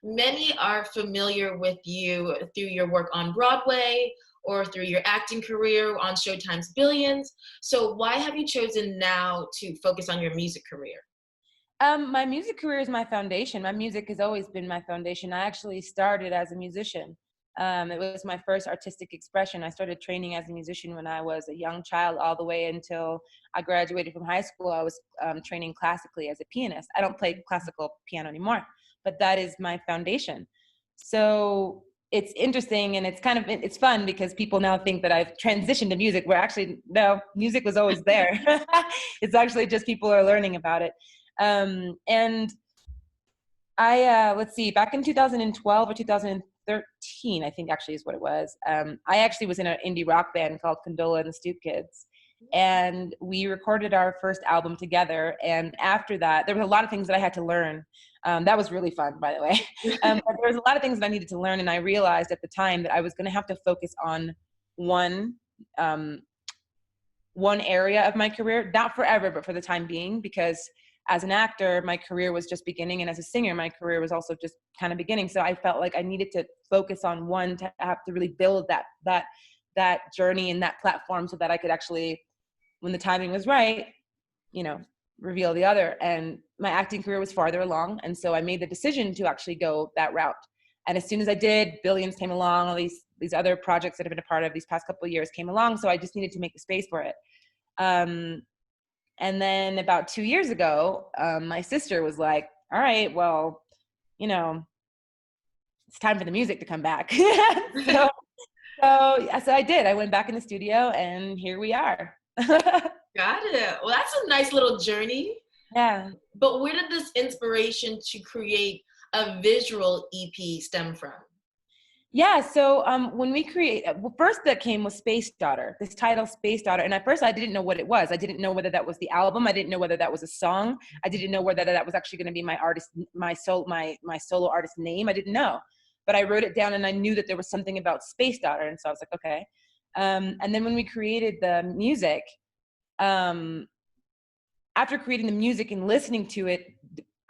Many are familiar with you through your work on Broadway or through your acting career on Showtime's Billions. So why have you chosen now to focus on your music career? My music career is my foundation. My music has always been my foundation. I actually started as a musician. It was my first artistic expression. I started training as a musician when I was a young child, all the way until I graduated from high school. I was training classically as a pianist. I don't play classical piano anymore, but that is my foundation. So it's interesting, and it's fun because people now think that I've transitioned to music, where actually no, music was always there. It's actually just people are learning about it. And let's see, back in 2012 or 2013, I think actually is what it was. I actually was in an indie rock band called Condola and the Stoop Kids. And we recorded our first album together. And after that, there was a lot of things that I had to learn. That was really fun, by the way. But there was a lot of things that I needed to learn. And I realized at the time that I was going to have to focus on one, um, one area of my career, not forever, but for the time being, because as an actor, my career was just beginning. And as a singer, my career was also just kind of beginning. So I felt like I needed to focus on one to have to really build that journey and that platform so that I could actually, when the timing was right, you know, reveal the other. And my acting career was farther along. And so I made the decision to actually go that route. And as soon as I did, Billions came along, all these other projects that I've been a part of these past couple of years came along. So I just needed to make the space for it. Um, and then about 2 years ago, my sister was like, all right, well, you know, it's time for the music to come back. so, so I did. I went back in the studio and here we are. Got it. Well, that's a nice little journey. Yeah. But where did this inspiration to create a visual EP stem from? Yeah, so when we create, well, first that came was Space Daughter, this title Space Daughter. And at first I didn't know what it was. I didn't know whether that was the album. I didn't know whether that was a song. I didn't know whether that was actually going to be my artist, my solo artist name. I didn't know. But I wrote it down and I knew that there was something about Space Daughter. And so I was like, okay. And then when we created the music, um, after creating the music and listening to it,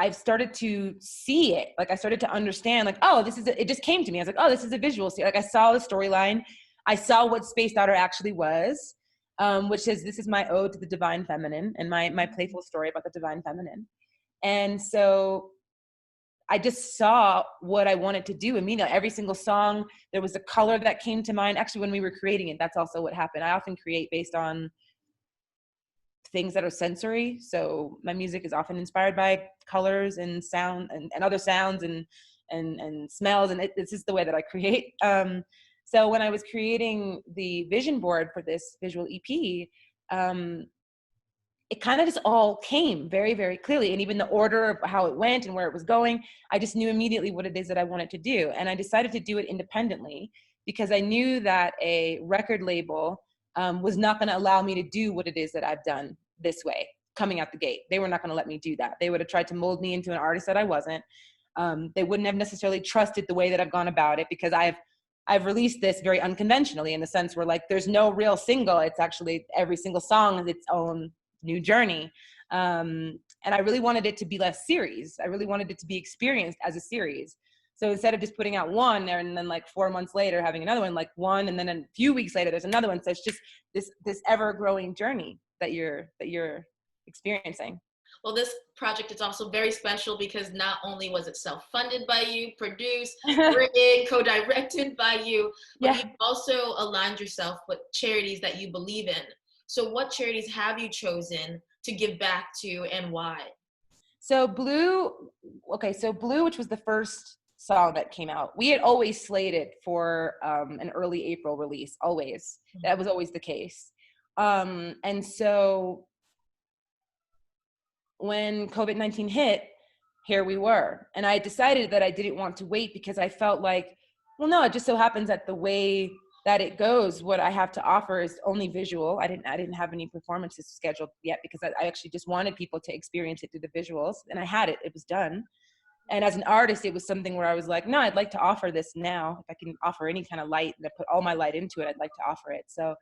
I've started to see it. Like I started to understand, like, oh, it just came to me. I was like, oh, this is a visual. Like I saw the storyline. I saw what Space Daughter actually was, which is, this is my ode to the divine feminine and my playful story about the divine feminine. And so I just saw what I wanted to do immediately. Every single song, there was a color that came to mind. Actually, when we were creating it, that's also what happened. I often create based on things that are sensory. So my music is often inspired by colors and sound and other sounds and smells. And this is the way that I create. So when I was creating the vision board for this visual EP, it kind of just all came very, very clearly. And even the order of how it went and where it was going, I just knew immediately what it is that I wanted to do. And I decided to do it independently because I knew that a record label was not going to allow me to do what it is that I've done this way coming out the gate. They were not going to let me do that. They would have tried to mold me into an artist that I wasn't. They wouldn't have necessarily trusted the way that I've gone about it, because I've released this very unconventionally, in the sense where, like, there's no real single. It's actually every single song is its own new journey. And I really wanted it to be less series. I really wanted it to be experienced as a series. So instead of just putting out one there and then like 4 months later having another one, like one, and then a few weeks later there's another one. So it's just this ever growing journey that you're experiencing. Well, this project is also very special because not only was it self-funded by you, produced, written, co-directed by you, but Yeah. you also aligned yourself with charities that you believe in. So what charities have you chosen to give back to, and why? So Blue, which was the first song that came out, we had always slated for an early April release, always. That was always the case. And so when COVID-19 hit, here we were. And I decided that I didn't want to wait, because I felt like, well, no, it just so happens that the way that it goes, what I have to offer is only visual. I didn't have any performances scheduled yet, because I actually just wanted people to experience it through the visuals, and I had it was done. And as an artist, it was something where I was like, no, I'd like to offer this now. If I can offer any kind of light and I put all my light into it, I'd like to offer it. So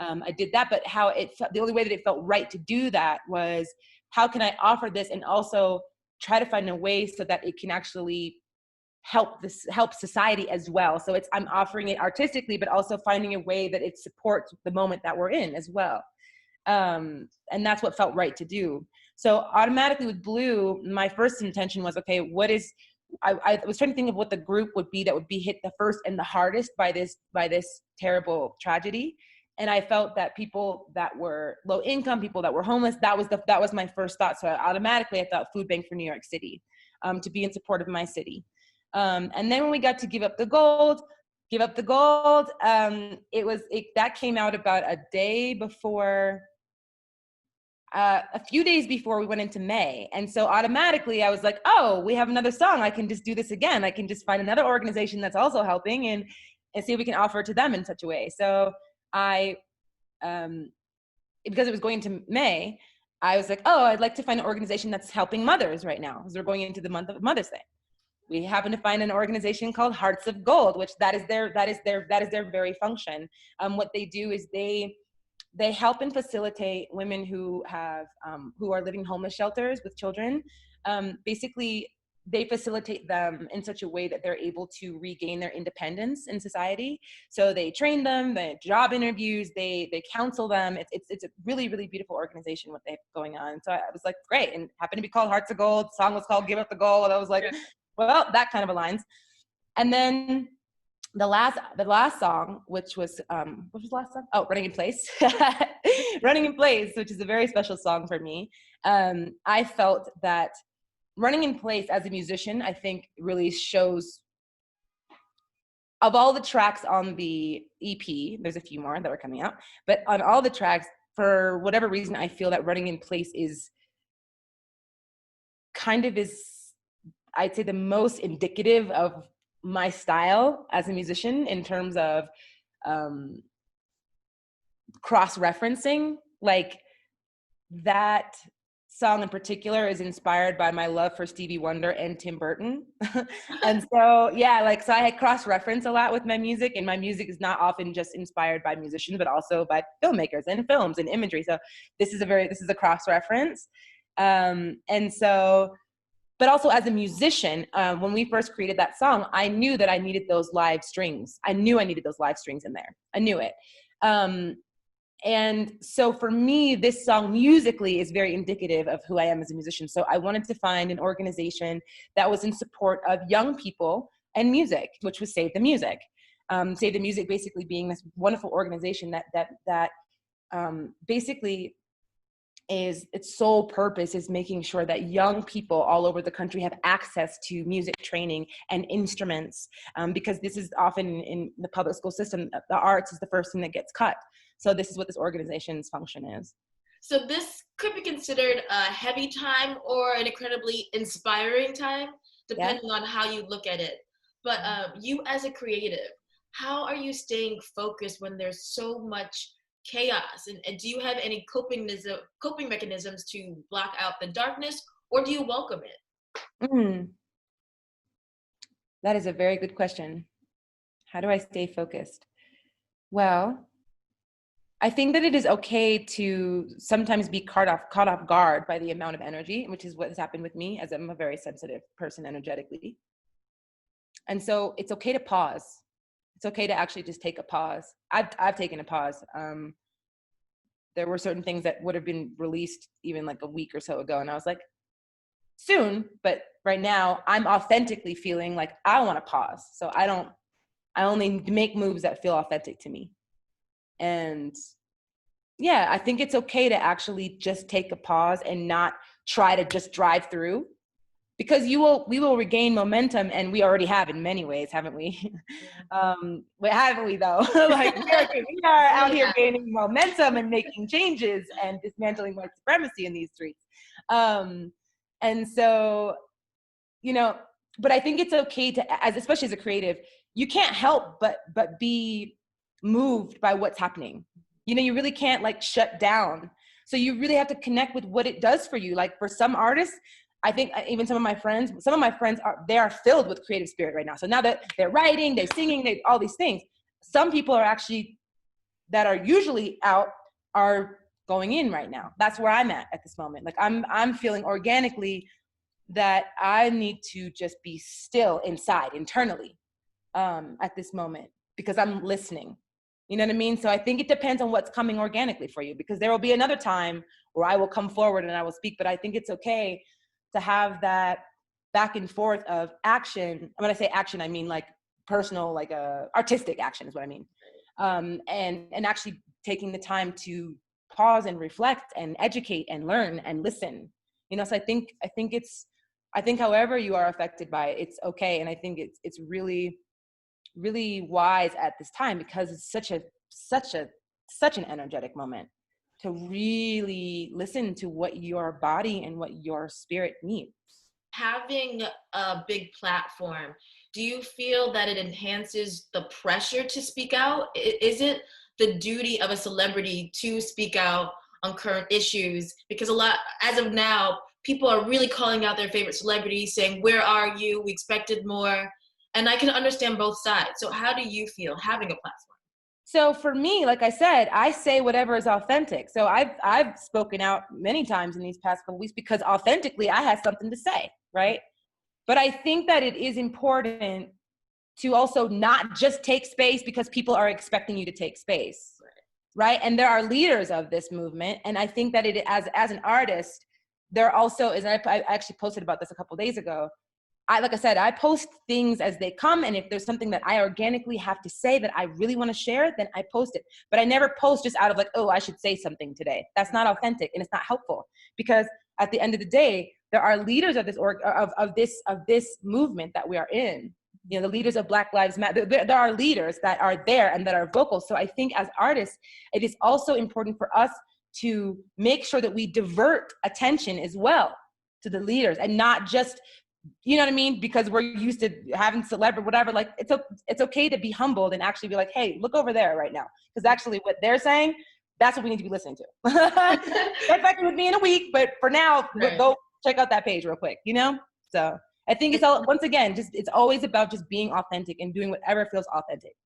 I did that. But how it felt, the only way that it felt right to do that was, how can I offer this and also try to find a way so that it can actually help society as well. So I'm offering it artistically, but also finding a way that it supports the moment that we're in as well. And that's what felt right to do. So automatically with Blue, my first intention was, okay, I was trying to think of what the group would be that would be hit the first and the hardest by this terrible tragedy. And I felt that people that were low income, people that were homeless, that was my first thought. So automatically I thought food bank for New York City, to be in support of my city. And then when we got to Give Up the Gold, that came out about a few days before we went into May. And so automatically I was like, oh, we have another song. I can just do this again. I can just find another organization that's also helping and see if we can offer it to them in such a way. So I, because it was going into May, I was like, oh, I'd like to find an organization that's helping mothers right now, because we're going into the month of Mother's Day. We happen to find an organization called Hearts of Gold, which that is their very function. What they do is they help and facilitate women who are living in homeless shelters with children. Basically, they facilitate them in such a way that they're able to regain their independence in society. So they train them, they job interviews, they counsel them. It's a really, really beautiful organization what they have going on. So I was like, great, and happened to be called Hearts of Gold. The song was called Give Up the Gold. And I was like, well, that kind of aligns. And then the last song, which was what was the last song? Oh, Running in Place. Running in Place, which is a very special song for me. I felt that Running in Place as a musician, I think really shows, of all the tracks on the EP, there's a few more that are coming out, but on all the tracks, for whatever reason, I feel that Running in Place is I'd say the most indicative of my style as a musician in terms of cross-referencing. Like, that song in particular is inspired by my love for Stevie Wonder and Tim Burton. And so, so I had cross-reference a lot with my music, and my music is not often just inspired by musicians, but also by filmmakers and films and imagery. So this is a cross-reference. And so, but also as a musician, when we first created that song, I knew that I needed those live strings. I knew I needed those live strings in there. I knew it. And so for me, this song musically is very indicative of who I am as a musician. So I wanted to find an organization that was in support of young people and music, which was Save the Music. Save the Music basically being this wonderful organization that basically its sole purpose is making sure that young people all over the country have access to music training and instruments, because this is often in the public school system, the arts is the first thing that gets cut. So this is what this organization's function is. So this could be considered a heavy time or an incredibly inspiring time, depending on how you look at it. But you as a creative, how are you staying focused when there's so much chaos? And do you have any coping mechanisms to block out the darkness, or do you welcome it? That is a very good question. How do I stay focused? Well, I think that it is okay to sometimes be caught off guard by the amount of energy, which is what has happened with me, as I'm a very sensitive person energetically. And so it's okay to pause. It's okay to actually just take a pause. I've taken a pause. There were certain things that would have been released even like a week or so ago, and I was like, soon, but right now I'm authentically feeling like I want to pause. So I only make moves that feel authentic to me. And yeah, I think it's okay to actually just take a pause and not try to just drive through, because we will regain momentum, and we already have in many ways, haven't we? But haven't we though? Like we are out here gaining momentum and making changes and dismantling white supremacy in these streets. And so, but I think it's okay to, especially as a creative, you can't help but be moved by what's happening. You really can't like shut down. So you really have to connect with what it does for you. Like for some artists, I think even some of my friends are filled with creative spirit right now. So now that they're writing, they're singing, all these things. Some people are actually, that are usually out, are going in right now. That's where I'm at this moment. Like I'm feeling organically that I need to just be still inside internally at this moment because I'm listening. You know what I mean? So I think it depends on what's coming organically for you, because there will be another time where I will come forward and I will speak, but I think it's okay to have that back and forth of action. When I say action, I mean like personal, like artistic action is what I mean. And actually taking the time to pause and reflect and educate and learn and listen. You know, so I think however you are affected by it, it's okay. And I think it's really, really wise at this time, because it's such an energetic moment to really listen to what your body and what your spirit needs. Having a big platform, do you feel that it enhances the pressure to speak out? Is it the duty of a celebrity to speak out on current issues? Because a lot, as of now, people are really calling out their favorite celebrities, saying, "Where are you? We expected more." And I can understand both sides. So how do you feel having a platform? So for me, like I said, I say whatever is authentic. So I've spoken out many times in these past couple weeks because authentically I had something to say, right? But I think that it is important to also not just take space because people are expecting you to take space, right? And there are leaders of this movement, and I think that it, as an artist, there also is. I actually posted about this a couple of days ago. Like I said, I post things as they come, and if there's something that I organically have to say that I really want to share, then I post it. But I never post just out of like, oh, I should say something today. That's not authentic, and it's not helpful, because at the end of the day, there are leaders of this movement that we are in. You know, the leaders of Black Lives Matter. There are leaders that are there and that are vocal. So I think as artists, it is also important for us to make sure that we divert attention as well to the leaders, and not just, you know what I mean? Because we're used to having celebrity, whatever. Like it's okay to be humbled and actually be like, hey, look over there right now. Because actually what they're saying, that's what we need to be listening to. Get back with me in a week, but for now, Right. go check out that page real quick, you know? So I think it's all, once again, just, it's always about just being authentic and doing whatever feels authentic.